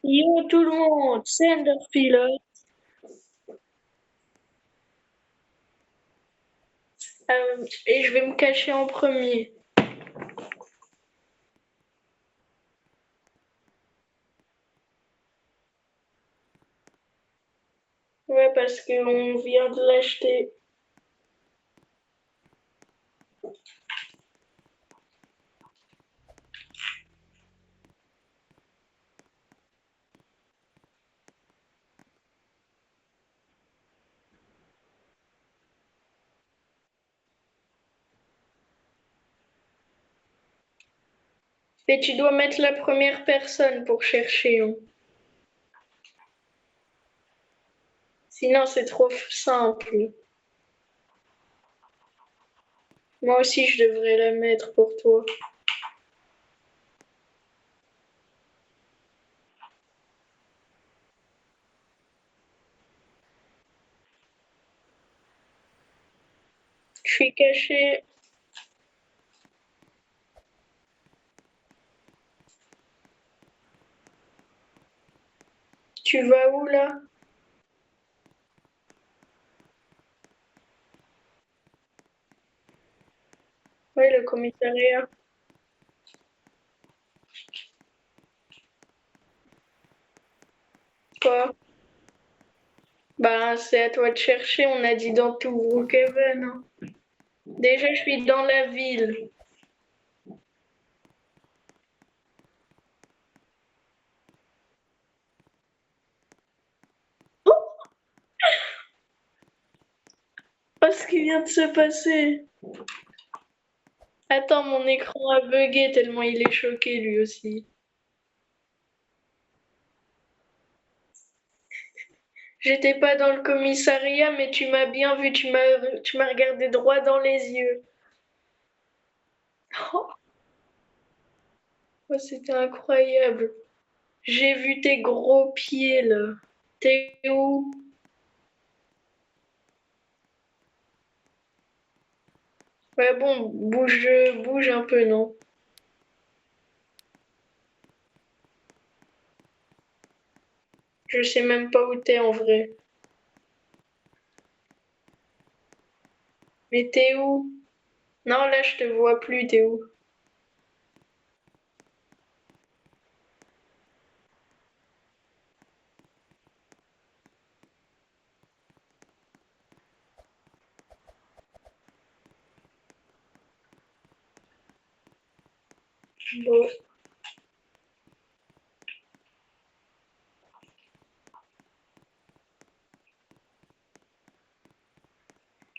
Yo tout le monde, c'est Enderpilot. Et je vais me cacher en premier. Ouais, parce qu'on vient de l'acheter. Et tu dois mettre la première personne pour chercher, hein. Sinon, c'est trop simple. Moi aussi, je devrais la mettre pour toi. Je suis cachée. Tu vas où là? Ouais, le commissariat. Quoi? Bah, c'est à toi de chercher. On a dit dans tout Brookhaven, hein. Déjà, je suis dans la ville. Oh, ce qui vient de se passer. Attends, mon écran a bugué tellement il est choqué lui aussi. J'étais pas dans le commissariat, mais tu m'as bien vu, tu m'as regardé droit dans les yeux. Oh, c'était incroyable. J'ai vu tes gros pieds là. T'es où? Ouais bon, bouge un peu, non? Je sais même pas où t'es en vrai. Mais t'es où? Non, là je te vois plus, t'es où? Bon.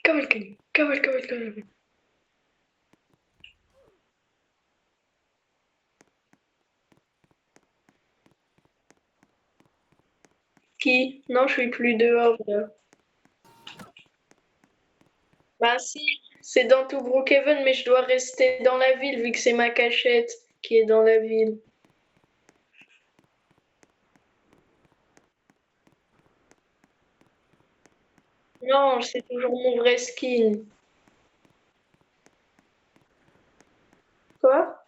Cavale, cavale, cavale, cavale. Qui? Non, je suis plus dehors là. Bah si, c'est dans tout Brookhaven, mais je dois rester dans la ville vu que c'est ma cachette qui est dans la ville. Non, c'est toujours mon vrai skin. Quoi?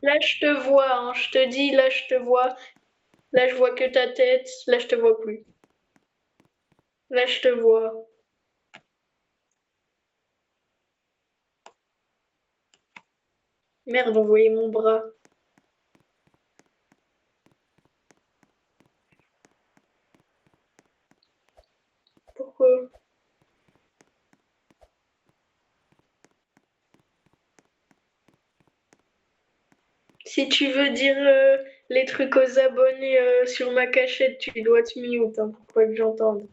Là, je te vois, hein, je te dis, là, je te vois. Là, je vois que ta tête. Là, je te vois plus. Là, je te vois. Merde, on voyait mon bras. Pourquoi? Si tu veux dire les trucs aux abonnés sur ma cachette, tu dois te mute, hein, pour pas que j'entende.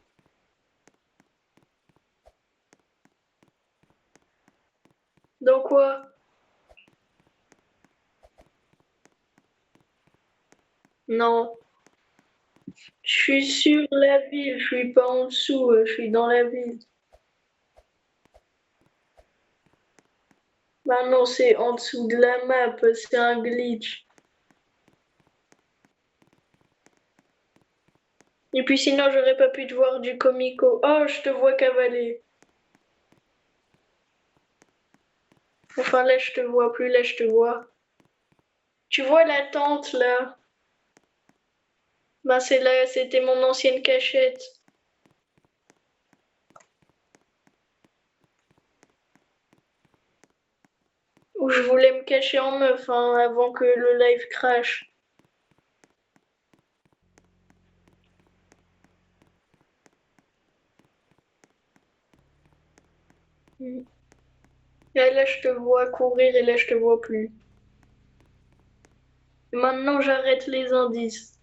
Dans quoi? Non. Je suis sur la ville, je suis pas en dessous, je suis dans la ville. Bah non, c'est en dessous de la map, c'est un glitch. Et puis sinon, j'aurais pas pu te voir du comico. Oh, je te vois cavaler. Enfin, là, je te vois plus, là, je te vois. Tu vois la tente, là? Ben, c'est là, c'était mon ancienne cachette. Où je voulais me cacher en meuf, hein, avant que le live crash. Et là, je te vois courir et là, je te vois plus. Maintenant, j'arrête les indices.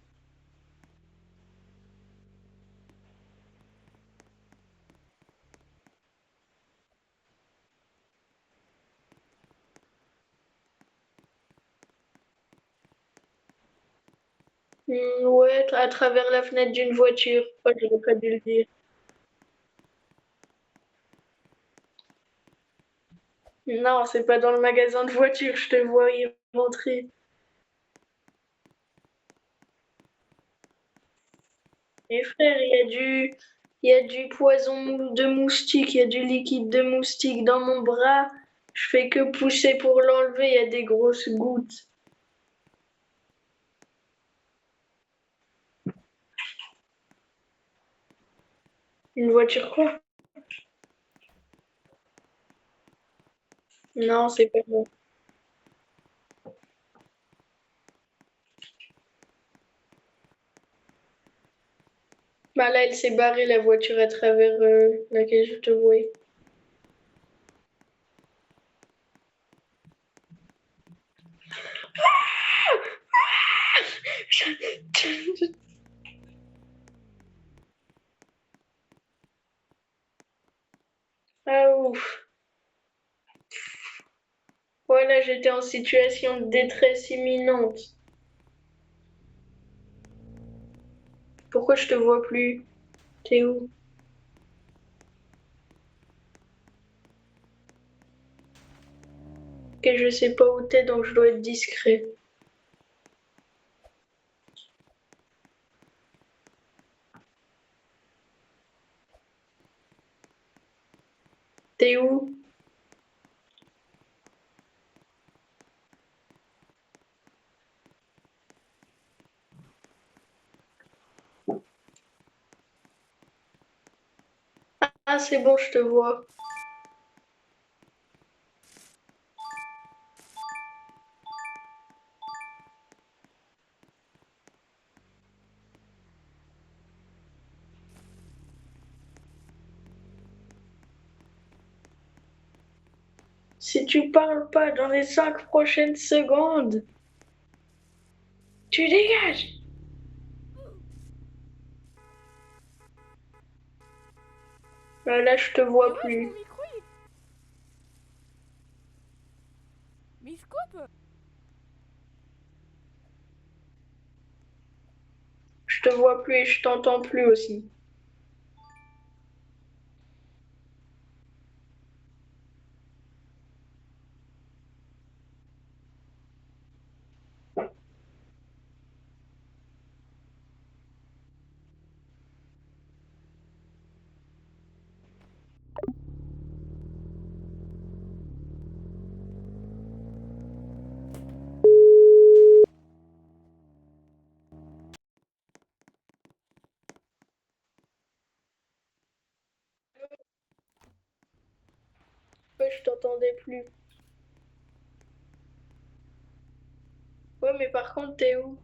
Ouais, à travers la fenêtre d'une voiture. Oh, j'aurais pas dû le dire. Non, c'est pas dans le magasin de voitures, je te vois y rentrer. Et frère, il y a du poison de moustique, il y a du liquide de moustique dans mon bras. Je fais que pousser pour l'enlever, il y a des grosses gouttes. Une voiture quoi? Non, c'est pas bon. Bah là, elle s'est barrée, la voiture, à travers laquelle je te voyais. Ah ouf. Voilà, j'étais en situation de détresse imminente. Pourquoi je te vois plus? T'es où? Que je sais pas où t'es, donc je dois être discret. T'es où? Ah, c'est bon, je te vois. Si tu parles pas dans les 5 prochaines secondes, tu dégages. Là, je te Mais vois wesh, mon plus. micro, mais il se coupe. Je te vois plus et je t'entends plus aussi. Ouais, je t'entendais plus. Ouais, mais par contre, t'es où?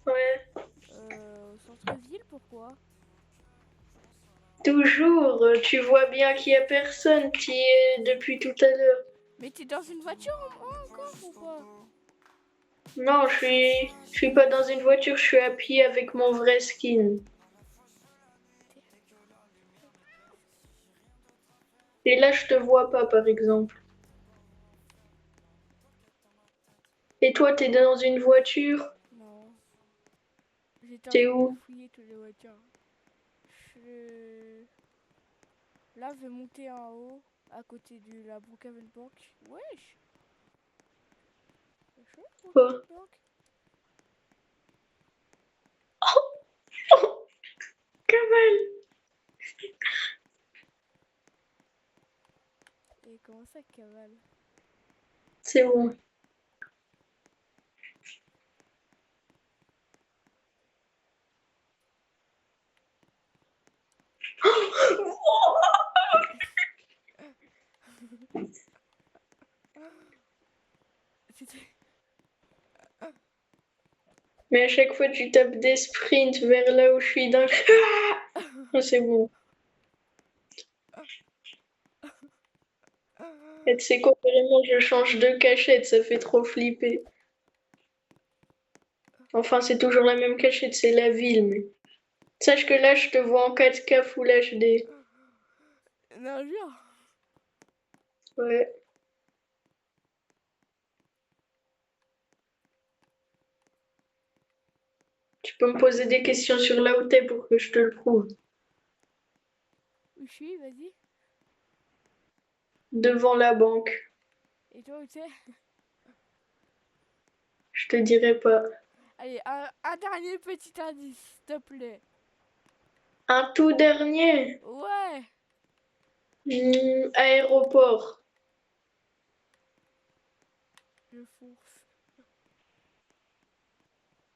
Ouais. Au centre-ville, pourquoi? Toujours, tu vois bien qu'il y a personne qui est depuis tout à l'heure. Mais t'es dans une voiture encore ou pas? Non, je suis pas dans une voiture, je suis à pied avec mon vrai skin. Et là, je te vois pas, par exemple. Et toi, t'es dans une voiture? Non. J'étais en T'es train de où? fouiller toutes les voitures. Je... Là, je vais monter en haut, à côté de la Brookhaven Bank. Wesh! C'est chaud, Quoi? Brookhaven Bank? Kamal! Et comment ça cavale? C'est bon. C'était... Mais à chaque fois, tu tapes des sprints vers là où je suis dans. Ah, c'est bon. Et tu sais quoi, vraiment, je change de cachette, ça fait trop flipper. Enfin, c'est toujours la même cachette, c'est la ville, mais. Sache que là, je te vois en 4K Full HD. Non, jure. Ouais. Tu peux me poser des questions sur là où t'es pour que je te le prouve. Où je suis, vas-y. Devant la banque. Et toi, où t'es? Je te dirai pas. Allez, un dernier petit indice, s'il te plaît. Un tout dernier. Ouais. Aéroport. Je fonce.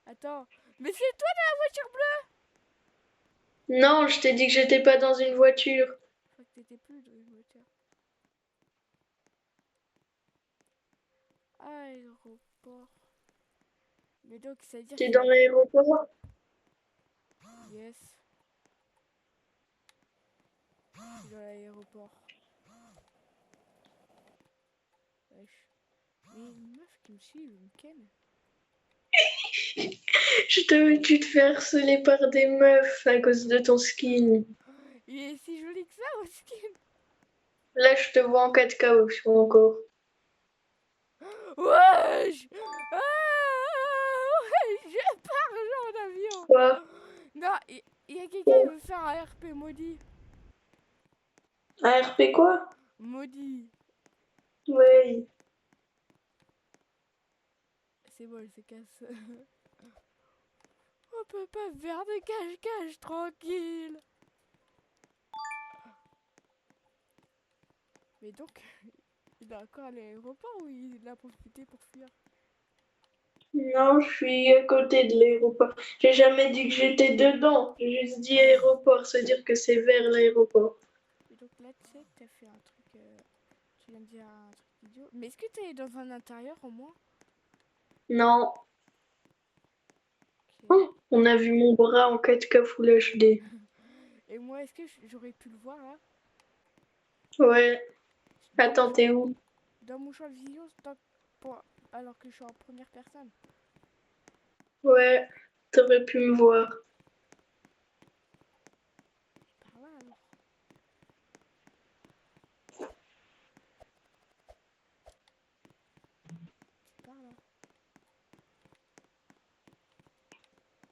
Attends. Mais c'est toi dans la voiture bleue? Non, je t'ai dit que j'étais pas dans une voiture. Je crois que t'étais plus dans une voiture. Aéroport. Mais donc, ça veut dire T'es qu'il y dans a... l'aéroport? Yes. Je suis dans l'aéroport. Wesh. Mais il y a une meuf qui me suit, elle me ken. Tu te fais harceler par des meufs à cause de ton skin. Il est si joli que ça, mon skin. Là, je te vois en 4K aussi encore. Wesh. Ah, ouais, je pars en avion. Quoi? Non, il y a quelqu'un qui veut faire un RP maudit. Un RP quoi? Maudit. Ouais. C'est bon, elle se casse. On peut pas faire de cache-cache tranquille. Mais donc, il est encore à l'aéroport ou il a profité pour fuir? Non, je suis à côté de l'aéroport. J'ai jamais dit que j'étais dedans. J'ai juste dit aéroport, c'est-à-dire que c'est vers l'aéroport. Et donc là, tu sais que t'as fait un truc... tu viens de dire un truc idiot. Mais est-ce que t'es dans un intérieur au moins? Non. Ok. Oh, on a vu mon bras en 4K Full HD. Et moi, est-ce que j'aurais pu le voir là? Ouais. Dans mon Attends, champ, t'es où? dans mon champ de vision, alors que je suis en première personne. Ouais. T'aurais pu me voir. Par là alors. C'est par là.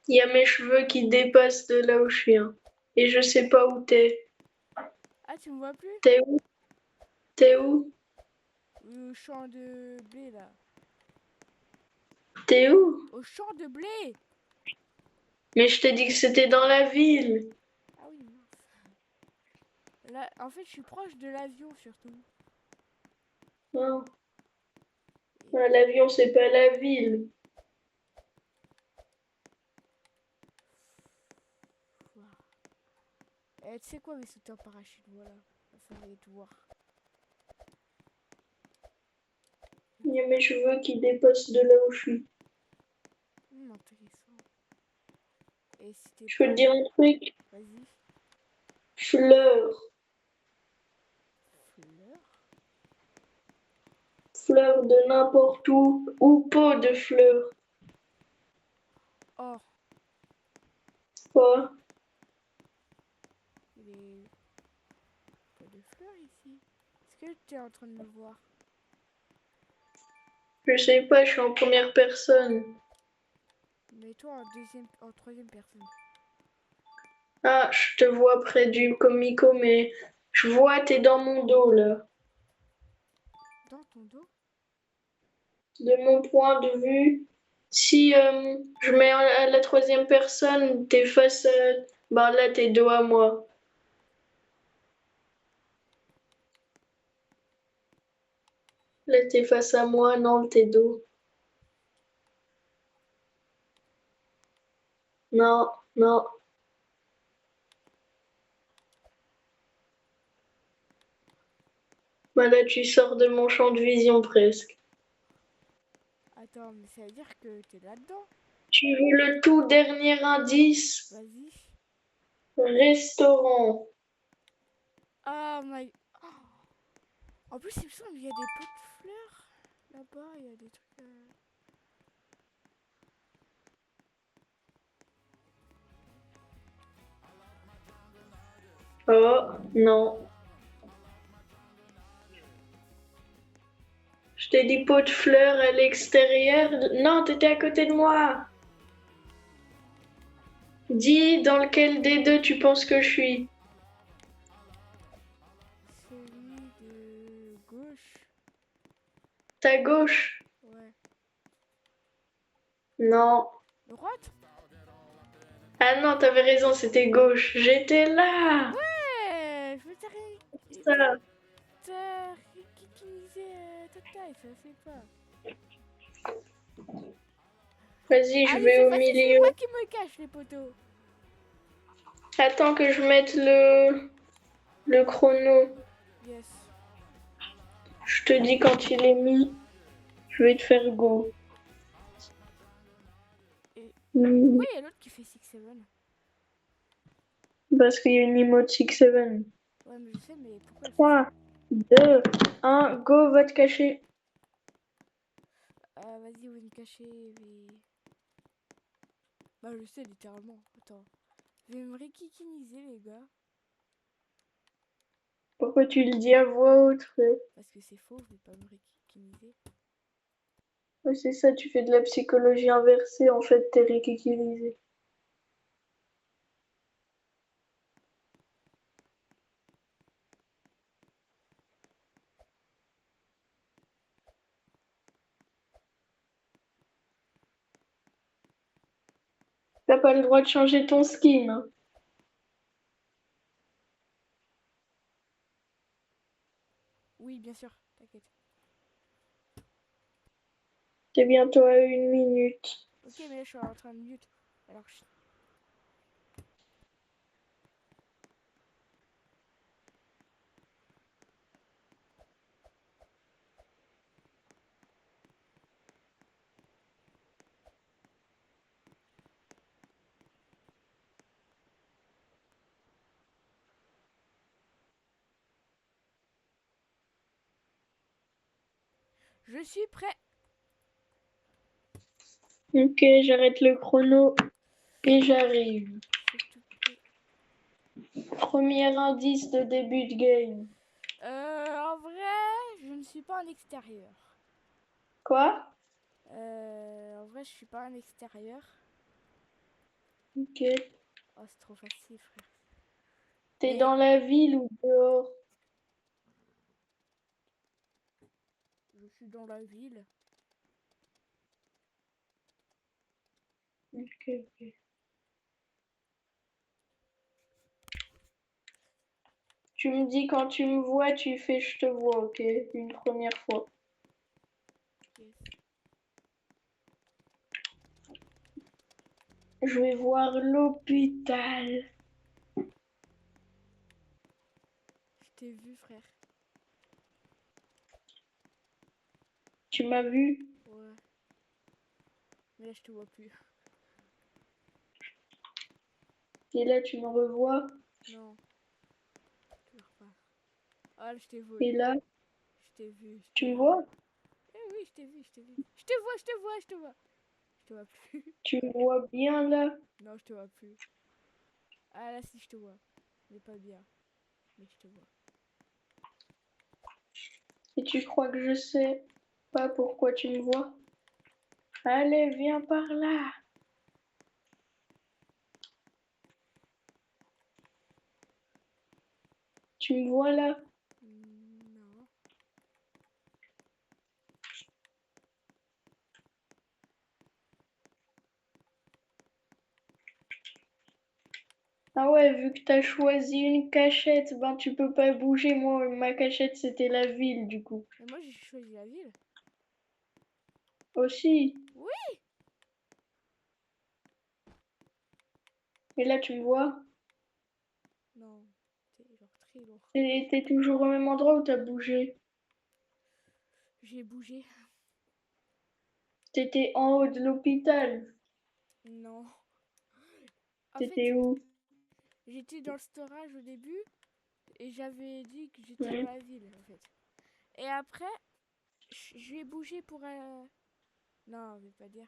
Il y a mes cheveux qui dépassent de là où je suis. Hein. Et je sais pas où t'es. Ah, tu me vois plus? T'es où? T'es où? Au champ de blé là. T'es où? Au champ de blé! Mais je t'ai dit que c'était dans la ville. Ah oui, mince. Là, en fait, je suis proche de l'avion surtout. Non. Et... L'avion, c'est pas la ville. Wow. Tu sais quoi, mais sauter en parachute, voilà. Ça va être voir. Il y a mes cheveux qui dépassent de là où je suis. Intéressant. Et si t'es Je peux te pas... dire un truc? Vas-y. Fleur. Fleur? Fleur de n'importe où. Ou pot de fleurs. Or. Quoi? Il est pas de fleurs ici. Est-ce que tu es en train de me voir? Je sais pas, je suis en première personne. Mais toi en troisième personne. Ah, je te vois près du comico, mais je vois, t'es dans mon dos là. Dans ton dos? De mon point de vue, si je mets à la troisième personne, t'es face à... Ben là, t'es dos à moi. Là, t'es face à moi. Non, t'es dos. Non, non. Bah là, tu sors de mon champ de vision presque. Attends, mais ça veut dire que t'es là-dedans. Tu veux le tout dernier indice? Vas-y. Restaurant. Ah, my... En plus, il me semble qu'il y a des pots de fleurs. Là-bas, il y a des trucs... Oh, non. Je t'ai dit pot de fleurs à l'extérieur. Non, t'étais à côté de moi. Dis dans lequel des deux tu penses que je suis. Celui de gauche. Ta gauche? Ouais. Non. Droite? Ah non, t'avais raison, c'était gauche. J'étais là. Ouais, je veux dire... Ça. T'as ridiculisé ta taille, ça c'est pas... Vas-y, je Allez, vais c'est au facile, c'est milieu. moi qui me cache les poteaux. Attends que je mette le chrono. Yes. Je te dis quand il est mis. Je vais te faire go. Et Hmm, pourquoi il y a l'autre qui fait 6-7? Parce qu'il y a une emote 6-7. Ouais, mais je sais, mais pourquoi elle fait ça? 3, 2, 1, go, va te cacher. Vas-y, vous me cachez, mais... Bah, je sais, littéralement. Attends. Je vais me rékikiniser, les gars. Pourquoi tu le dis à voix haute, frère? Parce que c'est faux, je vais pas me rékikiniser. Ouais, c'est ça, tu fais de la psychologie inversée, en fait, t'es ridiculisé. T'as pas le droit de changer ton skin, hein. Oui, bien sûr, t'inquiète. T'es bientôt à 1 minute. Ok, mais là, je suis en train de mute. Alors, je suis prêt. Ok, j'arrête le chrono et j'arrive. S'il te plaît. Premier indice de début de game. En vrai, je ne suis pas en extérieur. Quoi? En vrai, je suis pas en extérieur. Ok. Oh, c'est trop facile, frère. T'es Et dans la ville ou dehors? je suis dans la ville. Ok, ok. Tu me dis quand tu me vois, tu fais je te vois, ok? Une première fois. Yes. Je vais voir l'hôpital. Je t'ai vu, frère. Tu m'as vu? Ouais. Mais là, je te vois plus. Et là, tu me revois. Non, toujours pas. Ah, là, je t'ai vu. Et là, Je t'ai vu, je tu t'ai me vu. vois? Eh oui, je t'ai vu, je t'ai vu. Je te vois, je te vois, je te vois. Je te vois plus. Tu me vois bien là? Non, je te vois plus. Ah, là, si, je te vois. Mais pas bien. Mais je te vois. Et tu crois que je sais pas pourquoi tu me vois? Allez, viens par là. Tu me vois là? Non. Ah ouais, vu que t'as choisi une cachette, ben tu peux pas bouger. Moi, ma cachette, c'était la ville, du coup. Mais moi, j'ai choisi la ville. Aussi. Oui. Et là, tu me vois, Non, t'es genre très lourd. t'es toujours au même endroit où t'as bougé. J'ai bougé. T'étais en haut de l'hôpital. Non. En fait, T'étais où? j'étais dans le storage au début et j'avais dit que j'étais dans Ouais. la ville, en fait. Et après, j'ai bougé pour... Non, je vais pas dire.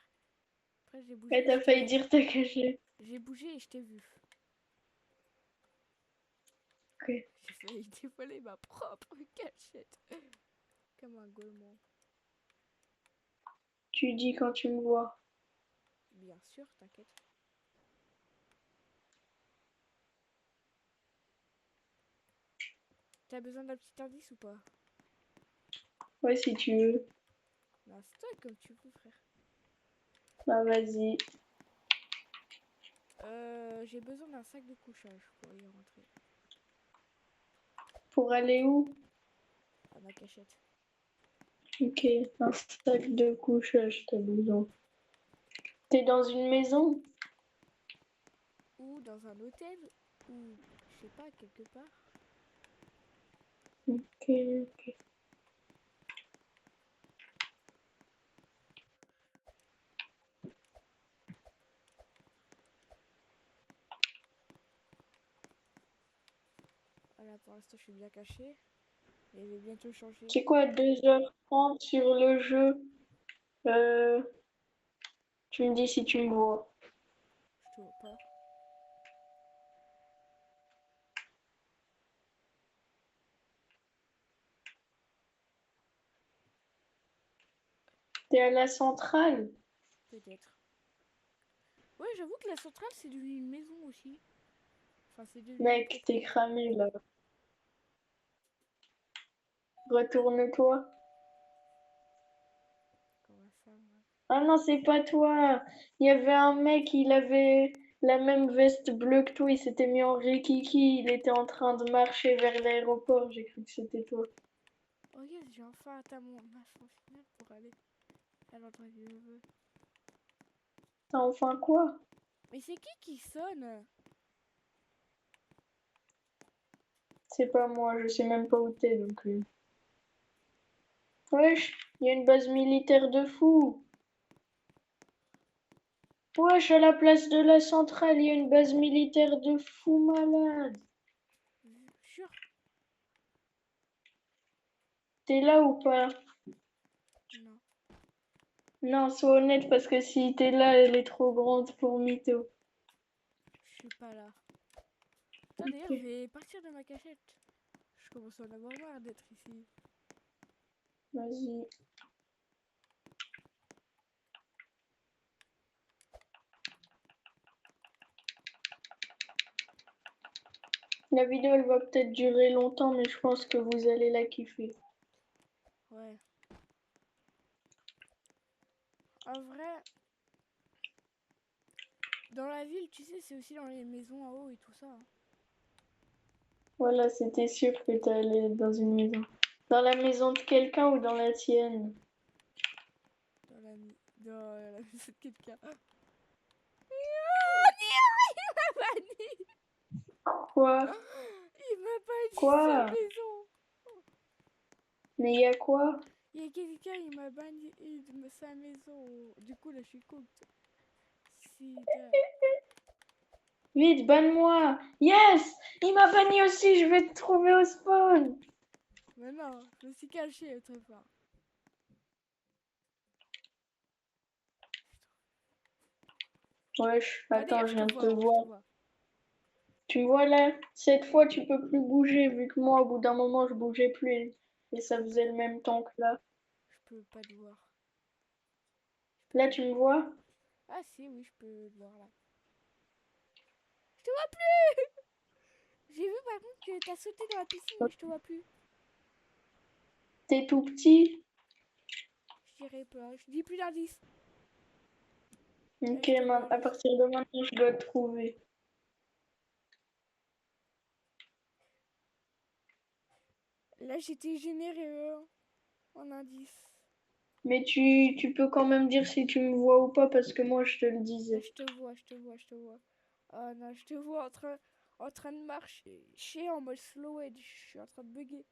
Après, j'ai bougé Et et je t'as t'ai failli vu. dire ta cachette. J'ai bougé et je t'ai vu. Ok. J'ai failli dévoiler ma propre cachette. Comme un golemon. Tu dis quand tu me vois. Bien sûr, t'inquiète. T'as besoin d'un petit indice ou pas? Ouais, si tu veux. Non, c'est toi comme tu veux, frère. Bah, vas-y. J'ai besoin d'un sac de couchage pour y rentrer. Pour aller où? À ma cachette. Ok. Un sac de couchage, t'as besoin. T'es dans une maison? Ou dans un hôtel. Ou, je sais pas, quelque part. Ok, ok. Voilà, pour l'instant, je suis bien cachée. Mais je vais bientôt changer. C'est quoi, 2h30 sur le jeu? Euh, Tu me dis si tu me vois. Je te vois pas. T'es à la centrale? Peut-être. Ouais, j'avoue que la centrale, c'est devenu une maison aussi. Enfin, c'est devenu une Mec, t'es propriété. cramé là. Retourne-toi. Comment ça, moi? Ah non, c'est pas toi. Il y avait un mec, il avait la même veste bleue que toi. Il s'était mis en rikiki. Il était en train de marcher vers l'aéroport. J'ai cru que c'était toi. Oh yes, j'ai enfin atteint ma fin finale pour aller à l'endroit que je veux. T'as enfin quoi? Mais c'est qui sonne? C'est pas moi. Je sais même pas où t'es donc. Wesh, il y a une base militaire de fou. Wesh, à la place de la centrale, il y a une base militaire de fou malade. Jure. T'es là ou pas? Non, Non, sois honnête parce que si t'es là, elle est trop grande pour Mytho. je suis pas là. Attends, d'ailleurs, je Ok, vais partir de ma cachette. Je commence à en avoir marre d'être ici. vas-y. La vidéo, elle va peut-être durer longtemps, mais je pense que vous allez la kiffer. Ouais. En vrai, dans la ville, tu sais, c'est aussi dans les maisons en haut et tout ça, hein. Voilà, c'était sûr que t'allais dans une maison. Dans la maison de quelqu'un ou dans la tienne? Dans la maison de quelqu'un. Oh, il m'a banni. Quoi? Il m'a banni sa Quoi? maison. Mais y a quoi? Il y a quelqu'un, il m'a banni de sa maison. Du coup, là, je suis cooked. Si, Vite, banne-moi! Yes! Il m'a banni aussi, je vais te trouver au spawn! mais non, je me suis cachée très fort. Wesh, Ah, attends, d'ailleurs, je je te viens de te vois, hein, je te voir. vois. Tu me vois là? Cette fois, tu peux plus bouger, vu que moi, au bout d'un moment, je bougeais plus. Et ça faisait le même temps que là. Je peux pas te voir. Je peux Là, pas tu te me voir. vois? Ah, si, oui, je peux te voir là. Je te vois plus. J'ai vu par contre que t'as sauté dans la piscine, mais je te vois plus. T'es tout petit? Je dirais pas. Je dis plus d'indices. Ok, Je te vois à juste. partir de maintenant, je dois te trouver. Là, j'étais généreux en indice. Mais tu peux quand même dire si tu me vois ou pas parce que moi je te le Ah, disais. je te vois, je te vois, je te vois. Ah non, je te vois en train de marcher en mode slow et je suis en train de bugger.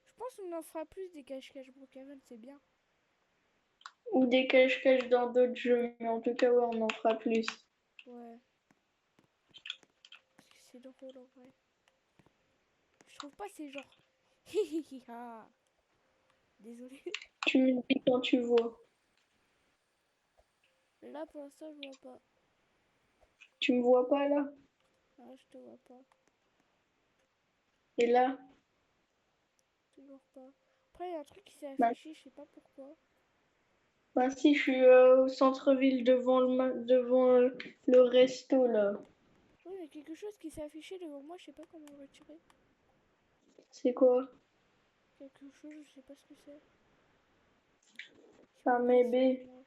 Je pense qu'on en fera plus des cache-cache Brookhaven, c'est bien. Ou des cache-cache dans d'autres jeux, mais en tout cas, ouais, on en fera plus. Ouais. Parce que c'est drôle en vrai. Je trouve pas c'est genre. Hihihiha. Désolé. Tu me dis quand tu vois. Là pour l'instant je vois pas. Tu me vois pas là? Ah, je te vois pas. Et là? Toujours pas. Après il y a un truc qui s'est Bah, affiché, je sais pas pourquoi. bah si, je suis au centre-ville devant devant le resto là. Oui, il y a quelque chose qui s'est affiché devant moi, je sais pas comment le retirer. C'est quoi? Quelque chose, je sais pas ce que c'est. C'est Un marqué sur bébé. moi.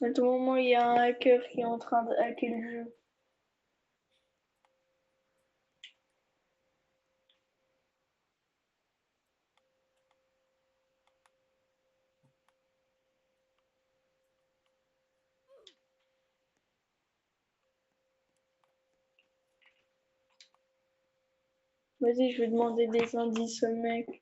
À tout moment, il y a un hacker qui est en train de hacker le jeu. Vas-y, je vais demander des indices au mec.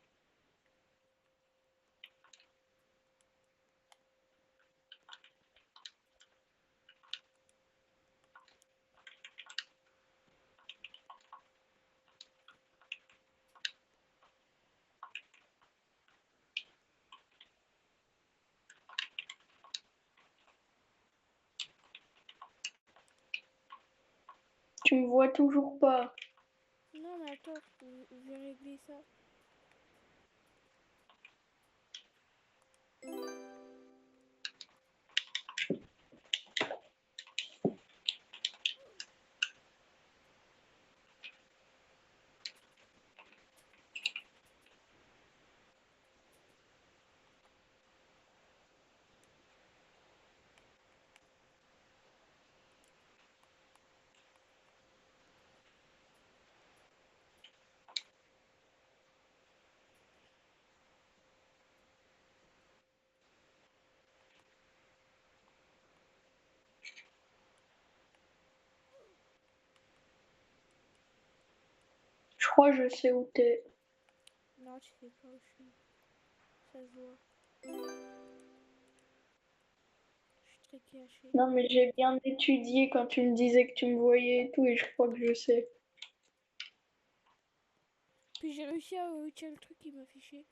Tu me vois toujours pas. Non mais attends, je vais régler ça. Je crois que je sais où t'es. Non, tu sais pas où je suis. Ça se voit. Je suis très caché. Non, mais j'ai bien étudié quand tu me disais que tu me voyais et tout, et je crois que je sais. Puis j'ai réussi à retirer le truc qui m'affichait.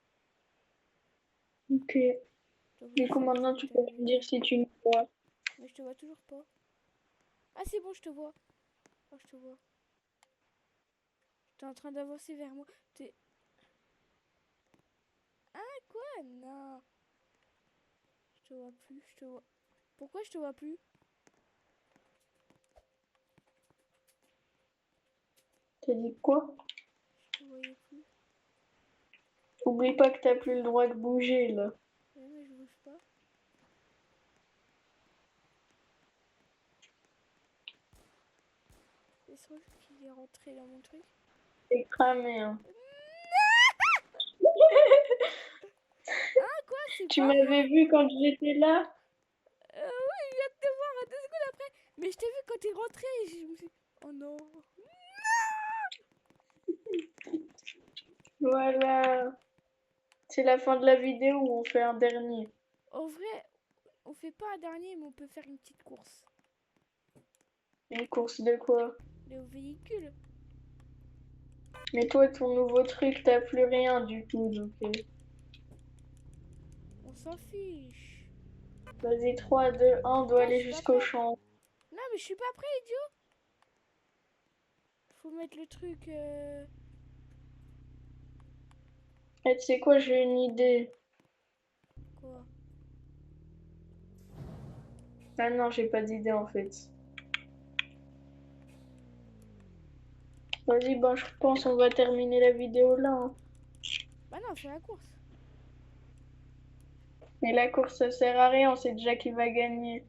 Ok. Donc je Du coup, sais pas ce maintenant, que tu peux t'avais me dire dit. si tu me vois. Mais je te vois toujours pas. Ah c'est bon, je te vois. Oh, je te vois. T'es en train d'avancer vers moi. T'es... Ah quoi? Non. Je te vois plus, je te vois. Pourquoi je te vois plus? T'as dit quoi? Je te voyais plus. Oublie pas que t'as plus le droit de bouger, là. Ouais, mais je bouge pas. C'est sûr qu'il est rentré dans mon truc. T'es cramé, hein. Ah quoi? C'est Tu pas m'avais vrai? vu quand j'étais là? Oui, je viens de te voir 2 secondes après. Mais je t'ai vu quand t'es rentré et je me suis... Oh non. Voilà. C'est la fin de la vidéo où on fait un dernier. En vrai, on fait pas un dernier, mais on peut faire une petite course. Une course de quoi? Le véhicule. Mais toi, ton nouveau truc, t'as plus rien du tout, donc... On s'en fiche. Vas-y, 3, 2, 1, on doit Attends, je aller suis pas jusqu'au prêt. champ. Non, mais je suis pas prêt, idiot. Faut mettre le truc... Et tu sais quoi, j'ai une idée. Quoi? Ah non, j'ai pas d'idée en fait. Vas-y, ben je pense on va terminer la vidéo là, hein. Bah non, c'est la course. Mais la course ça sert à rien, on sait déjà qui va gagner.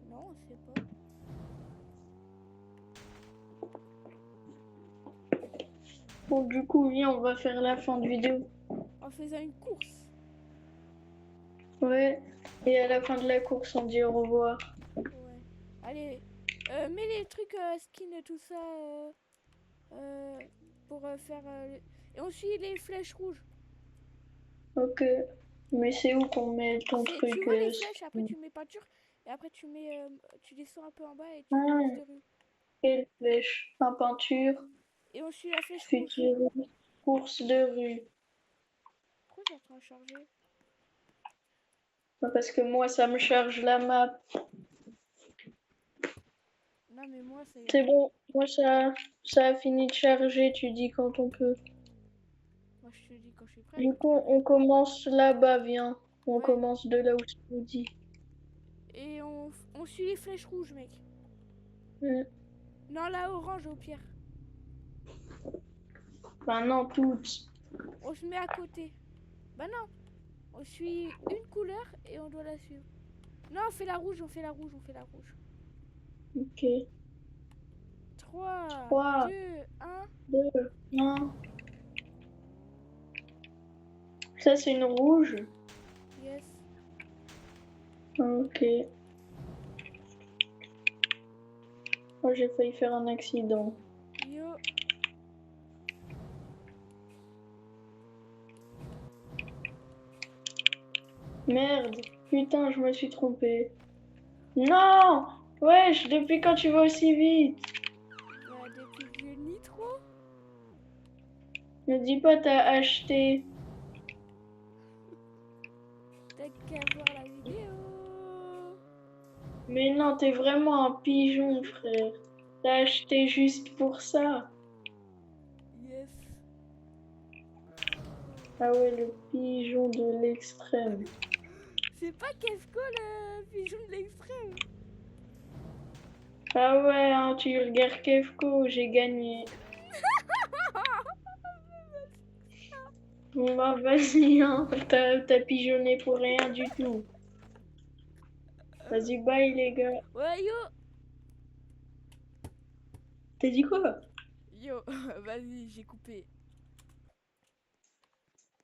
Non, on sait pas. Bon, du coup, viens, on va faire la fin de vidéo. En faisant une course. Ouais. Et à la fin de la course, on dit au revoir. Ouais. Allez, mets les trucs skin et tout ça euh, pour faire... Et on suit les flèches rouges. Ok. Mais c'est où qu'on met ton Tu truc vois les flèches, après tu mets peinture. Et après tu mets... tu descends un peu en bas et tu mets course Ah, de rue. quelle flèche? En peinture, Et on suit la flèche rouge. future, course de rue. Pourquoi c'est en train de charger? Parce que moi, ça me charge la map. Non mais moi ça y est. C'est bon, moi, ça a fini de charger, tu dis quand on peut. Moi je te dis quand je suis prête. Du coup, on commence là-bas, viens. On Ouais. commence de là où je vous dis. Et on suit les flèches rouges, mec. Hmm. Non, la orange au pire. Enfin, non, toutes. On se met à côté. Bah non. On suit une couleur et on doit la suivre. Non, on fait la rouge, on fait la rouge, on fait la rouge. Ok. 3, 2, 3, 1. 2, 1. Ça, c'est une rouge. Yes. Ok. Moi, j'ai failli faire un accident. Yo. Merde. Putain, je me suis trompée. Non! Wesh, depuis quand tu vas aussi vite? Bah, depuis que je nitro. Me dis pas t'as acheté. T'as qu'à voir la vidéo. Mais non, t'es vraiment un pigeon, frère. T'as acheté juste pour ça. Yes. Ah ouais, le pigeon de l'extrême. C'est pas Kefko le pigeon de l'extrême. Ah ouais, hein, tu regardes Kefko, j'ai gagné. Bon bah vas-y, hein, t'as pigeonné pour rien du tout. Vas-y, bye les gars. Ouais, yo. T'as dit quoi? Yo, vas-y, j'ai coupé.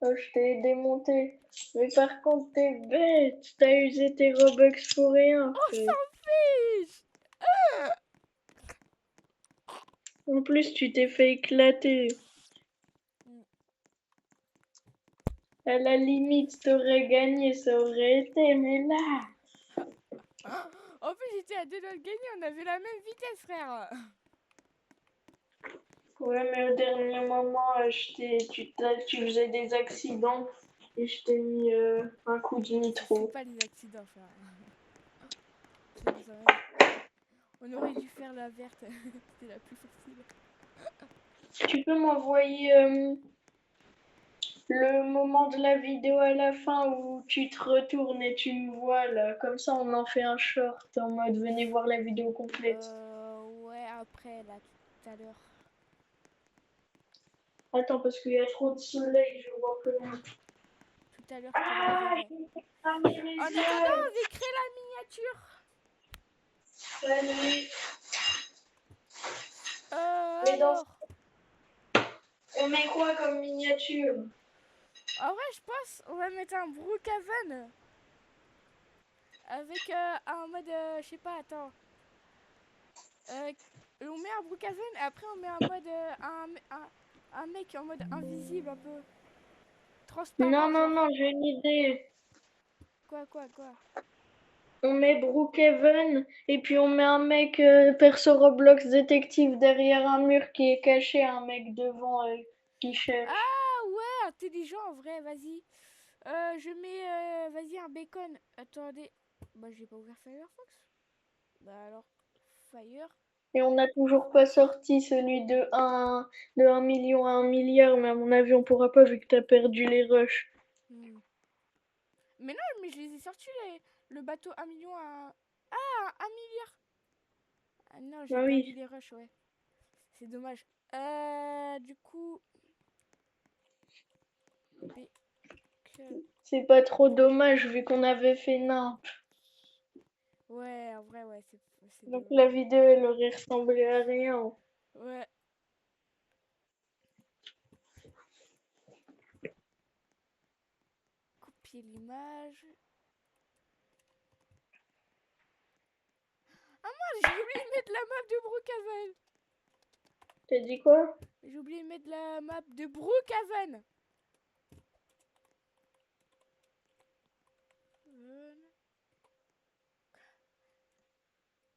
Oh, je t'ai démonté. Mais par contre, t'es bête. T'as usé tes Robux pour rien, On frère. s'en fiche. En plus, tu t'es fait éclater. À la limite, t'aurais gagné, ça aurait été, mais là. En plus, j'étais à 2 doigts de gagner. On avait la même vitesse, frère. Ouais, mais au dernier moment, tu faisais des accidents et je t'ai mis un coup de C'est nitro. pas les accidents, frère. Ça nous a- On aurait dû faire la verte. C'était la plus facile. Tu peux m'envoyer le moment de la vidéo à la fin où tu te retournes et tu me vois là. Comme ça, on en fait un short en mode venez voir la vidéo complète. Ouais, après, là, tout à l'heure. Attends, parce qu'il y a trop de soleil, je vois plus loin. Tout à l'heure, je te Ah, l'enverrai. il est fermé les En attendant, yeux. on va créer la miniature. Salut. Mais dans... Alors. On met quoi comme miniature? En vrai, je pense on va mettre un Brookhaven. Avec un mode. Je sais pas, attends. On met un Brookhaven et après on met un mode. Un mec en mode invisible, un peu Non, transparent, non, genre. non, j'ai une idée. Quoi? On met Brookhaven et puis on met un mec perso Roblox détective derrière un mur qui est caché, un mec devant qui cherche. Ah ouais, intelligent en vrai, vas-y. Je mets, vas-y, un bacon. Attendez. Bah, j'ai pas ouvert Firefox. Bah alors, Fire. Et on n'a toujours pas sorti celui de 1 million à 1 milliard, mais à mon avis on pourra pas vu que t'as perdu les rushs. Mais non, mais je les ai sortis Le bateau 1 million à... Ah, 1 milliard. Ah non, j'ai Ah perdu oui, les rushs, ouais. C'est dommage. Du coup... Bacon. c'est pas trop dommage vu qu'on avait fait nain. Ouais, en vrai, ouais, c'est Donc dommage. la vidéo, elle aurait ressemblé à rien. Ouais. Copier l'image. Ah mince, j'ai oublié de mettre la map de Brookhaven. T'as dit quoi? J'ai oublié de mettre la map de Brookhaven.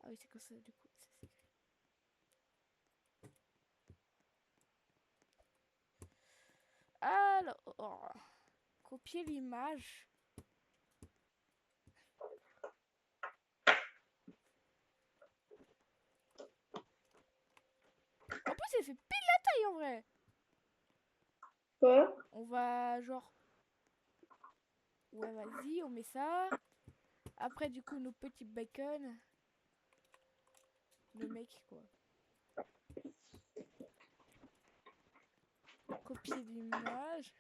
Ah oui, c'est comme ça, du coup. Ça s'écrit. Alors, copier l'image. En plus, elle fait pile la taille en vrai. Quoi? On va genre... Ouais, vas-y, on met ça. Après, du coup, nos petits bacon. Le mec, quoi. Copier l'image.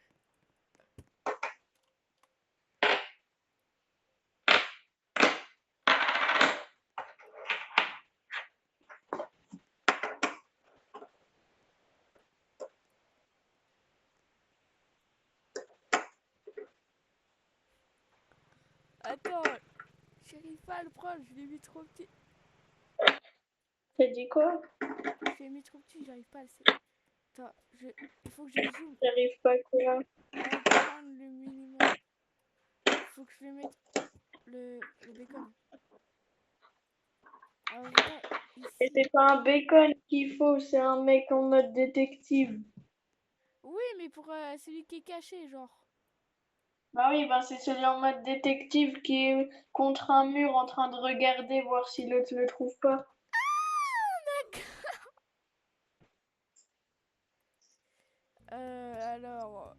Attends, j'arrive pas à le prendre, je l'ai mis trop petit. T'as dit quoi? Je l'ai mis trop petit, j'arrive pas à le... Attends, il faut que je zoome J'arrive pas quoi. à prendre le minimum. Faut que je lui mette le bacon. En vrai, Et ici... c'est pas un bacon qu'il faut, c'est un mec en mode détective. Oui, mais pour celui qui est caché, genre. Bah oui, ben c'est celui en mode détective qui est contre un mur en train de regarder, voir si l'autre le trouve pas. Alors...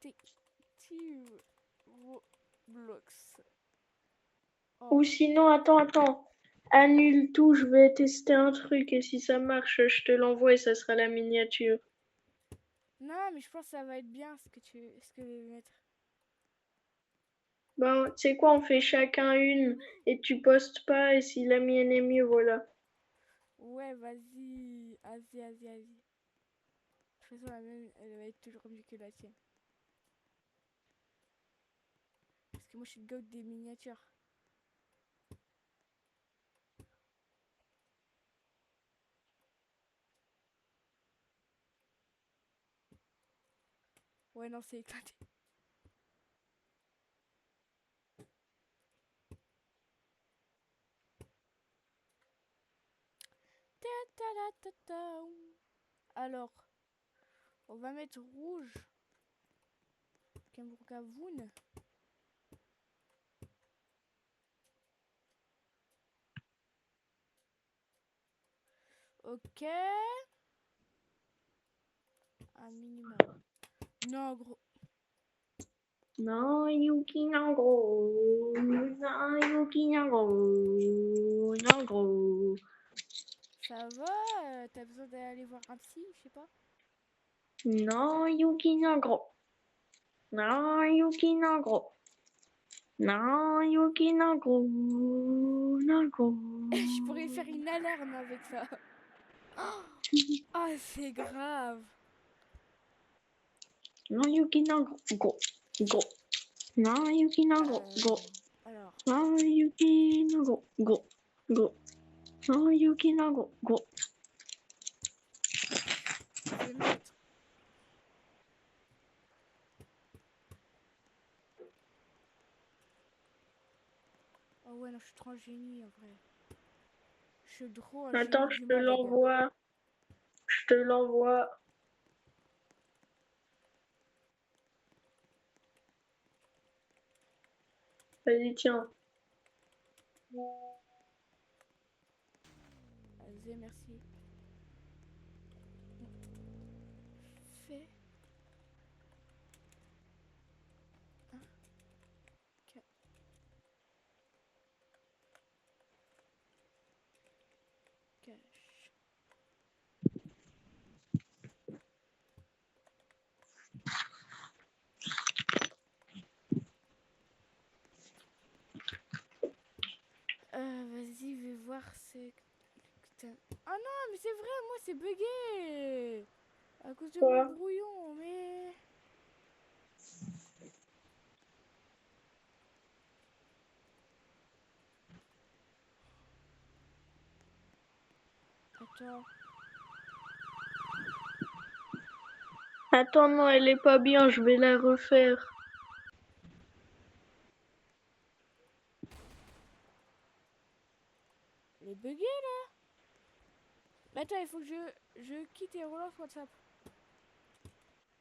Détective Roblox. Ou Oh. sinon, attends. Annule tout, je vais tester un truc et si ça marche, je te l'envoie et ça sera la miniature. Non, mais je pense que ça va être bien ce que je vais mettre. Ben, tu sais quoi, on fait chacun une et tu postes pas et si la mienne est mieux, voilà. Ouais, vas-y. Vas-y. De toute façon, la mienne, elle va être toujours mieux que la tienne. Parce que moi, je suis le goat des miniatures. Ouais, non, c'est éclaté. Alors, on va mettre rouge. Kembrukavoun. Ok. Un minimum. Non, gros. Non, Yuki Nagro. Non, Yuki Nagro. Nagro. Ça va? T'as besoin d'aller voir un psy? Je sais pas. Non, Yuki Nagro. Non, Yuki Nagro. Non, Yuki Nagro. Nagro. Je pourrais faire une alarme avec ça. Oh, c'est grave. Non, Yuki Nagro. Go. Go. Non, Yuki Nagro. Go. Alors, Non, Yuki Nagro. Go. Go. Non, Yuki Nagro. Go. je vais mettre... Oh ouais, non, je suis trop un génie en vrai. Je suis trop un Attends, génie je du te mal, les gars. l'envoie. Je te l'envoie. Vas-y, tiens. Vas-y, merci. Fait. 1, 4. cache. Vas-y, je vais voir c'est... Ah non, mais c'est vrai, moi c'est bugué à cause de mon Quoi? brouillon, mais... Attends. Attends, non, elle est pas bien, je vais la refaire. Elle est buggée là. Mais attends, il faut que je quitte et relance WhatsApp.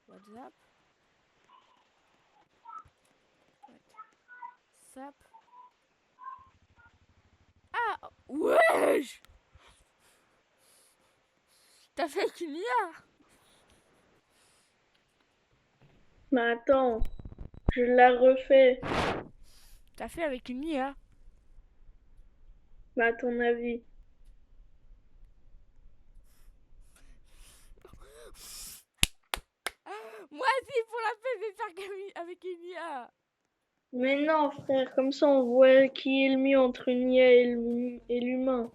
WhatsApp. WhatsApp. Ah, wesh. T'as fait avec une IA. Mais attends, je la refais. T'as fait avec une IA. Mais à ton avis. Moi aussi, pour la peine, je vais faire avec une IA. Mais non, frère, comme ça on voit qui est le mieux entre une IA et l'humain.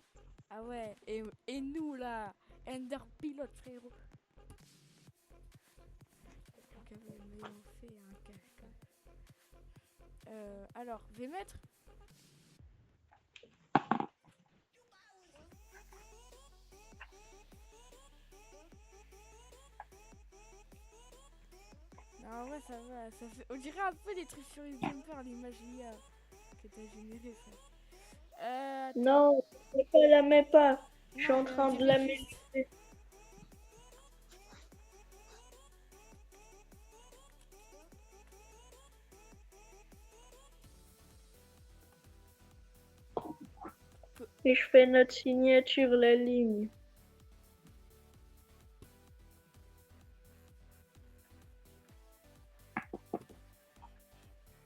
Ah ouais, et nous là, Ender Pilote, frérot. Mais on fait un cache-cache. Alors, je vais mettre. Non, ouais, ça va. Ça fait... On dirait un peu des trucs sur les jumpers, l'image IA que t'as généré, ça. Attends. Non, ne la mets pas. Je suis Non, en mais on train de dirait la juste. mélanger. Et je fais notre signature, la ligne.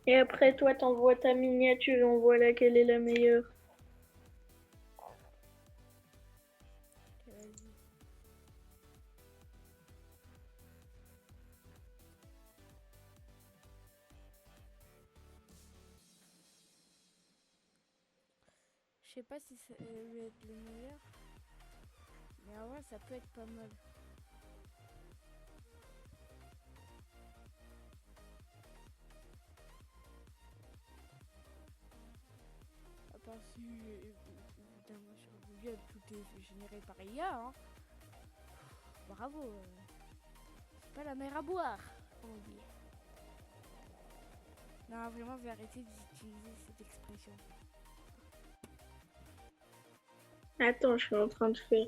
Et après, toi, t'envoies ta miniature et on voit laquelle est la meilleure. Vas-y. Je sais pas si ça va être le meilleur. Mais en vrai, ça peut être pas mal. À part si, évidemment, sur Google, tout est généré par IA. Hein. Bravo. C'est pas la mer à boire, on dit. Non, vraiment, je vais arrêter d'utiliser cette expression. Attends, je suis en train de faire.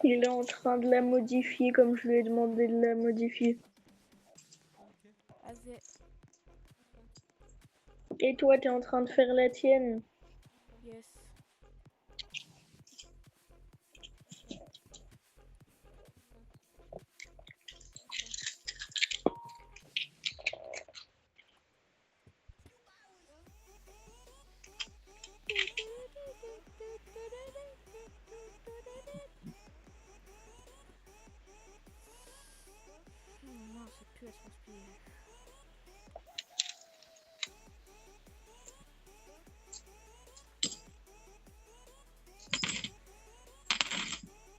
Il est en train de la modifier comme je lui ai demandé de la modifier. Azé. Et toi, t'es en train de faire la tienne. Yes. Non, c'est plus à transpirer.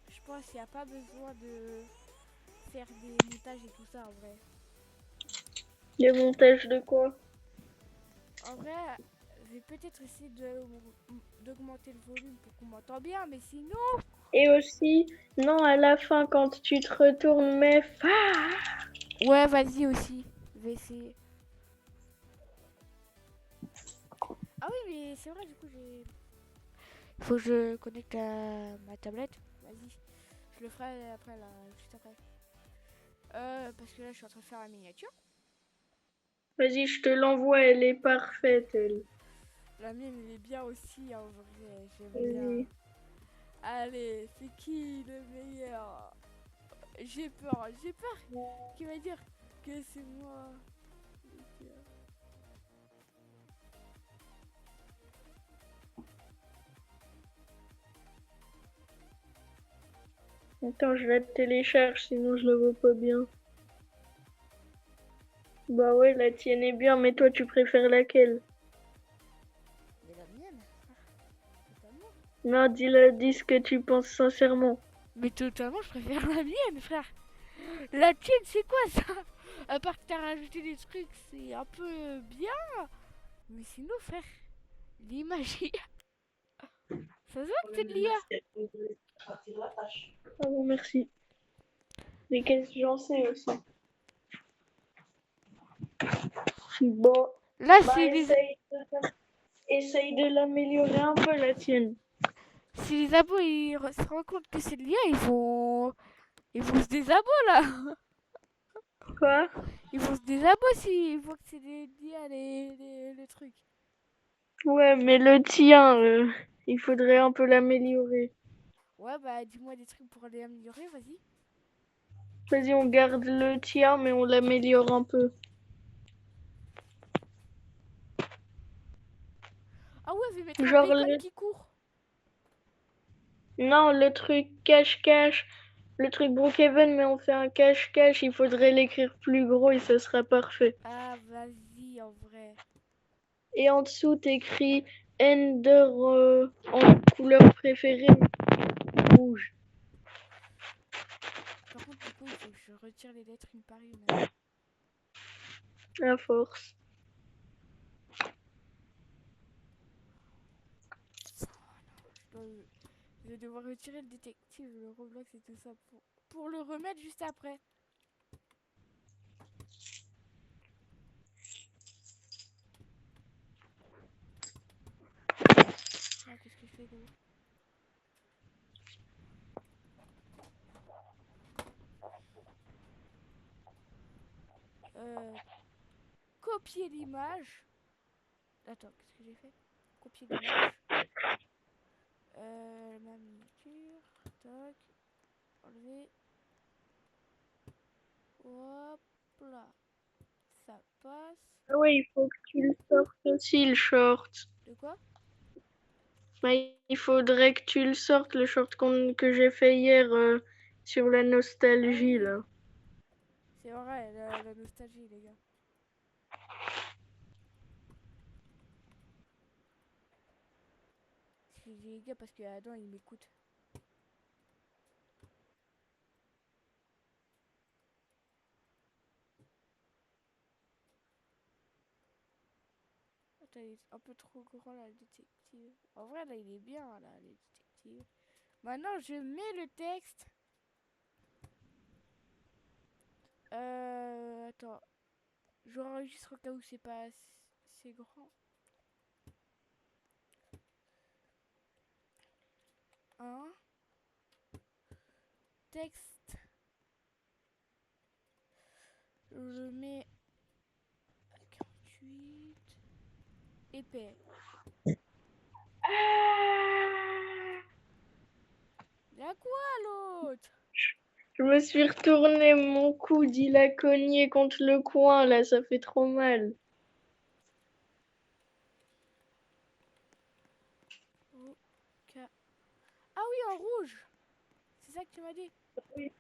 Je pense qu'il n'y a pas besoin de faire des montages et tout ça en vrai. Le montage de quoi? En vrai, je vais peut-être essayer d'augmenter le volume pour qu'on m'entende bien, mais sinon... Et aussi, non, à la fin, quand tu te retournes, mais Ouais, vas-y aussi. Je vais essayer. Ah oui, mais c'est vrai, du coup, j'ai... Faut que je connecte à ma tablette. Vas-y. Je le ferai après, là, juste après. Parce que là, je suis en train de faire la miniature. vas-y, je te l'envoie, elle est parfaite, elle. La mienne, elle est bien aussi, en vrai. J'aime bien. Vas-y. Allez, c'est qui le meilleur? J'ai peur. Qui va dire Ok, c'est moi. Ok. Attends, je la télécharge, sinon je la vois pas bien. Bah ouais, la tienne est bien, mais toi, tu préfères laquelle? Mais la mienne, totalement. Non, dis ce que tu penses sincèrement. Mais totalement, je préfère la mienne, frère. La tienne, c'est quoi ça? À part que t'as rajouté des trucs, c'est un peu bien. Mais sinon, frère, l'image, ça se voit que c'est de l'IA. Ah bon, merci. Mais qu'est-ce que j'en sais aussi? Bon, Là, bah essaye de l'améliorer un peu, la tienne. si les abos se rendent compte que c'est de l'IA, ils vont se désabonner là. Quoi? Ils vont se désabonner s'ils voient que c'est de l'IA les trucs. Ouais, mais le tien, il faudrait un peu l'améliorer. Ouais, bah dis-moi des trucs pour les améliorer, vas-y. Vas-y, on garde le tien, mais on l'améliore un peu. Ah ouais, je vais mettre un Genre bacon le... qui court. Non, le truc cache-cache, le truc Brookhaven, mais on fait un cache-cache, il faudrait l'écrire plus gros et ça sera parfait. Ah, vas-y, en vrai. Et en dessous, t'écris Ender en couleur préférée, rouge. Par contre, du coup, il faut que je retire les lettres une par une. À force. Je vais devoir retirer le détective, le Roblox et tout ça pour le remettre juste après. Ah, qu'est-ce que je fais gros? Euh, Copier l'image. Attends, qu'est-ce que j'ai fait? Copier l'image. Ma miniature. Toc. Enlever. Hop là. Ça passe. Ah ouais, il faut que tu le sortes aussi, le short. De quoi? Bah, il faudrait que tu le sortes, le short que j'ai fait hier sur la Ah nostalgie, oui, là. c'est vrai, la nostalgie, les gars. Je dis les gars parce que Adam il m'écoute. Attends, il est un peu trop grand là, le détective. En vrai, là, il est bien, là, le détective. Maintenant, je mets le texte. Attends. J'enregistre au cas où c'est pas assez grand. Un texte. Je le mets à 48. Épais. Y'a quoi l'autre? Je me suis retourné, mon coude, il a cogné contre le coin, là, ça fait trop mal. Ok. Ah oui, en rouge. C'est ça que tu m'as dit. Oui.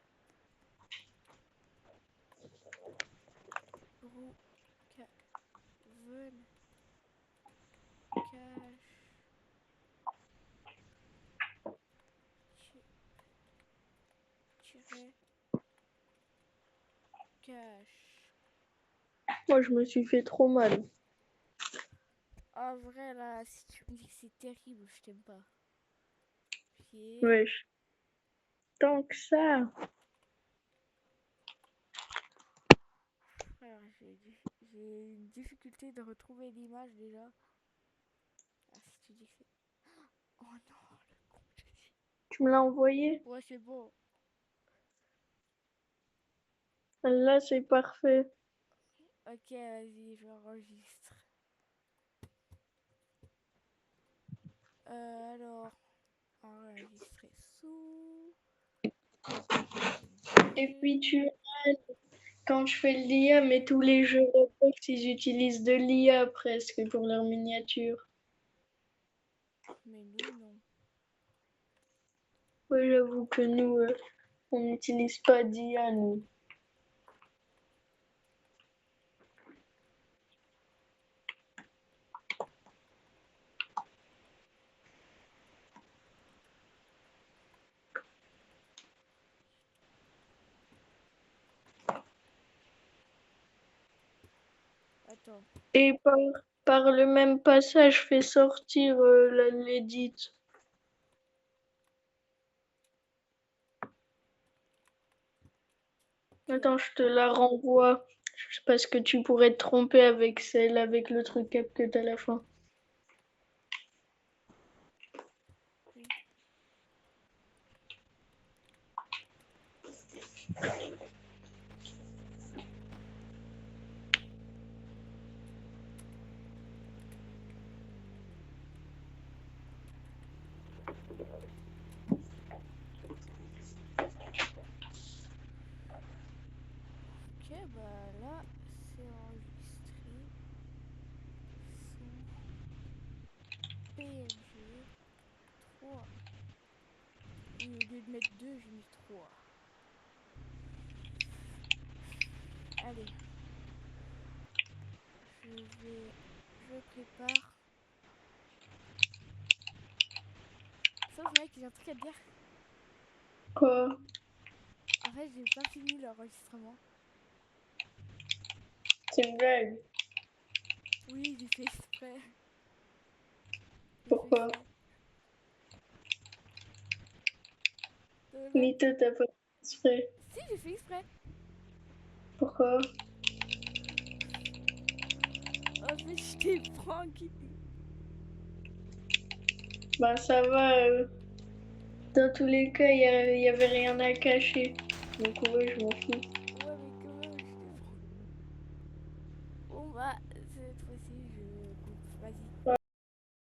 Brookhaven cache tiret cache. Moi, je me suis fait trop mal. En vrai, là, si tu me dis que c'est terrible, je t'aime pas. Pied. Wesh. Tant que ça. Alors, j'ai une difficulté de retrouver l'image déjà. Ah, si tu dis que c'est. Oh non, le con, j'ai dit. Tu me l'as envoyé? Ouais, c'est bon. Là, c'est parfait. Ok, vas-y, j'enregistre. Alors, enregistrer sous. Et puis, tu Quand je fais de l'IA, mais tous les jeux Roblox, ils utilisent de l'IA presque pour leurs miniatures. Mais nous, non. Ouais, j'avoue que nous, on n'utilise pas d'IA, nous. Attends. Et par le même passage, je fais sortir l'édite. Attends, je te la renvoie. Parce que tu pourrais te tromper avec celle avec le truc CapCut à la fin. Oui. Ok, bah là, c'est enregistré. Son PNG 3. Oui, au lieu de mettre 2, j'ai mis 3. Allez. Je prépare. Sauf mec, j'ai un truc à te dire. Quoi? En fait, j'ai pas fini l'enregistrement. C'est une blague. Oui, j'ai fait exprès. J'ai fait Pourquoi? exprès. Mais toi, t'as pas fait exprès. Si, j'ai fait exprès. Pourquoi? En fait, je t'ai pranké. Bah ça va. Dans tous les cas, il y avait rien à cacher. Donc ouais, je m'en fous. Ouais, mais quand même, je t'ai pranké. Bon, bah, cette fois-ci, je coupe. Vas-y.